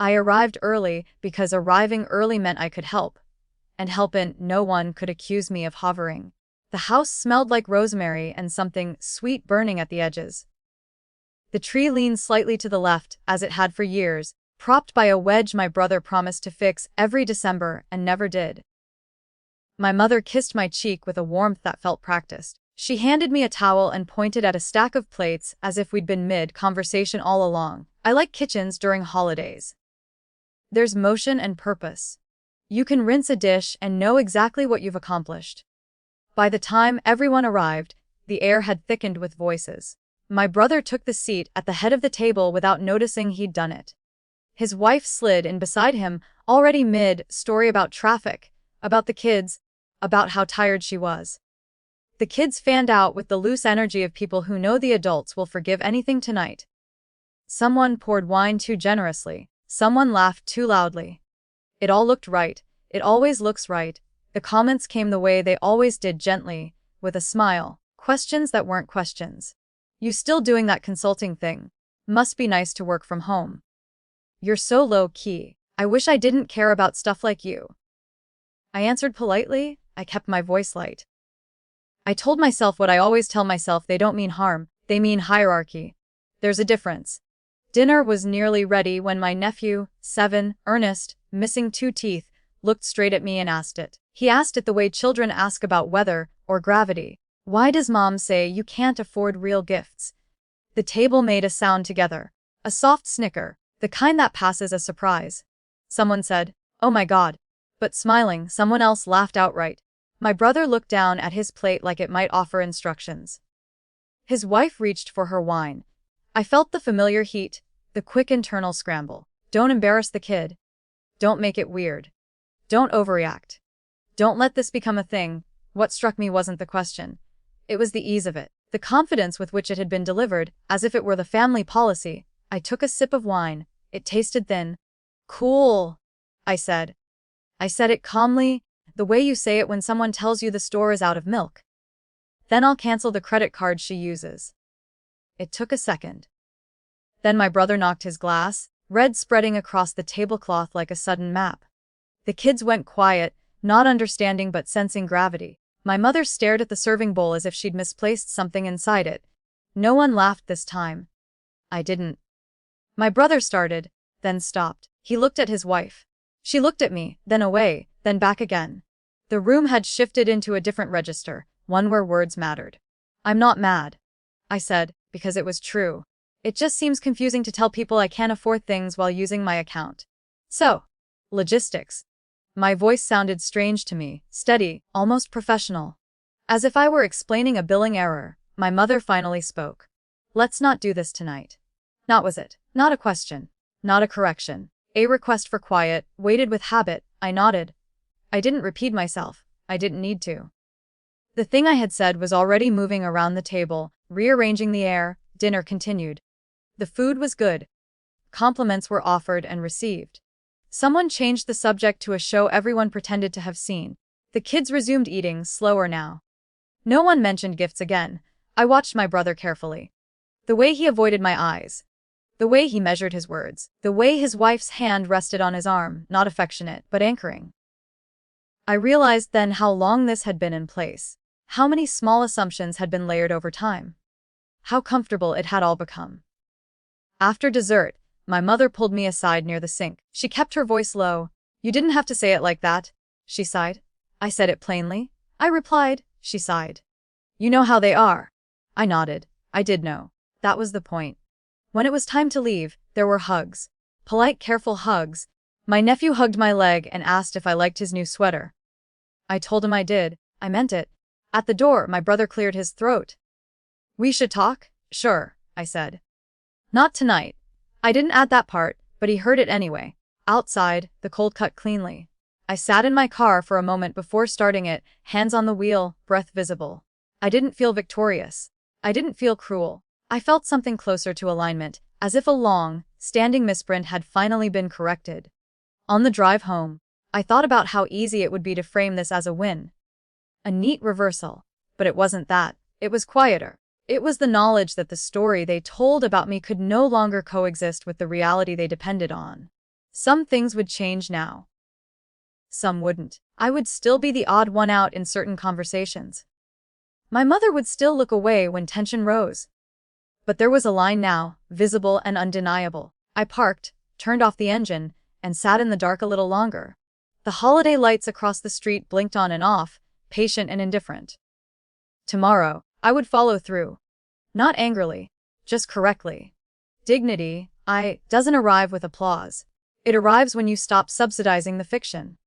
I arrived early because arriving early meant I could help. And helping, no one could accuse me of hovering. The house smelled like rosemary and something sweet burning at the edges. The tree leaned slightly to the left, as it had for years, propped by a wedge my brother promised to fix every December and never did. My mother kissed my cheek with a warmth that felt practiced. She handed me a towel and pointed at a stack of plates as if we'd been mid-conversation all along. I like kitchens during holidays. There's motion and purpose. You can rinse a dish and know exactly what you've accomplished. By the time everyone arrived, the air had thickened with voices. My brother took the seat at the head of the table without noticing he'd done it. His wife slid in beside him, already mid-story about traffic, about the kids, about how tired she was. The kids fanned out with the loose energy of people who know the adults will forgive anything tonight. Someone poured wine too generously. Someone laughed too loudly. It all looked right. It always looks right. The comments came the way they always did, gently, with a smile. Questions that weren't questions. You still doing that consulting thing? Must be nice to work from home. You're so low-key. I wish I didn't care about stuff like you. I answered politely. I kept my voice light. I told myself what I always tell myself: they don't mean harm, they mean hierarchy. There's a difference. Dinner was nearly ready when my nephew, 7, Ernest, missing 2 teeth, looked straight at me and asked it. He asked it the way children ask about weather or gravity. Why does mom say you can't afford real gifts? The table made a sound together. A soft snicker, the kind that passes as surprise. Someone said, "Oh my God." But smiling, someone else laughed outright. My brother looked down at his plate like it might offer instructions. His wife reached for her wine. I felt the familiar heat, the quick internal scramble. Don't embarrass the kid. Don't make it weird. Don't overreact. Don't let this become a thing. What struck me wasn't the question. It was the ease of it, the confidence with which it had been delivered, as if it were the family policy. I took a sip of wine. It tasted thin. Cool, I said. I said it calmly, the way you say it when someone tells you the store is out of milk. Then I'll cancel the credit card she uses. It took a second. Then my brother knocked his glass, red spreading across the tablecloth like a sudden map. The kids went quiet, not understanding but sensing gravity. My mother stared at the serving bowl as if she'd misplaced something inside it. No one laughed this time. I didn't. My brother started, then stopped. He looked at his wife. She looked at me, then away, then back again. The room had shifted into a different register, one where words mattered. I'm not mad, I said, because it was true. It just seems confusing to tell people I can't afford things while using my account. So, logistics. My voice sounded strange to me, steady, almost professional. As if I were explaining a billing error, my mother finally spoke. Let's not do this tonight. Not was it. Not a question. Not a correction. A request for quiet, weighted with habit. I nodded. I didn't repeat myself. I didn't need to. The thing I had said was already moving around the table, rearranging the air. Dinner continued. The food was good. Compliments were offered and received. Someone changed the subject to a show everyone pretended to have seen. The kids resumed eating, slower now. No one mentioned gifts again. I watched my brother carefully. The way he avoided my eyes. The way he measured his words. The way his wife's hand rested on his arm, not affectionate, but anchoring. I realized then how long this had been in place. How many small assumptions had been layered over time. How comfortable it had all become. After dessert, my mother pulled me aside near the sink. She kept her voice low. You didn't have to say it like that, she sighed. I said it plainly. I replied. She sighed. You know how they are. I nodded. I did know. That was the point. When it was time to leave, there were hugs. Polite, careful hugs. My nephew hugged my leg and asked if I liked his new sweater. I told him I did. I meant it. At the door, my brother cleared his throat. We should talk? Sure, I said. Not tonight. I didn't add that part, but he heard it anyway. Outside, the cold cut cleanly. I sat in my car for a moment before starting it, hands on the wheel, breath visible. I didn't feel victorious. I didn't feel cruel. I felt something closer to alignment, as if a long, standing misprint had finally been corrected. On the drive home, I thought about how easy it would be to frame this as a win. A neat reversal. But it wasn't that. It was quieter. It was the knowledge that the story they told about me could no longer coexist with the reality they depended on. Some things would change now. Some wouldn't. I would still be the odd one out in certain conversations. My mother would still look away when tension rose. But there was a line now, visible and undeniable. I parked, turned off the engine, and sat in the dark a little longer. The holiday lights across the street blinked on and off, patient and indifferent. Tomorrow, I would follow through. Not angrily, just correctly. Dignity, doesn't arrive with applause. It arrives when you stop subsidizing the fiction.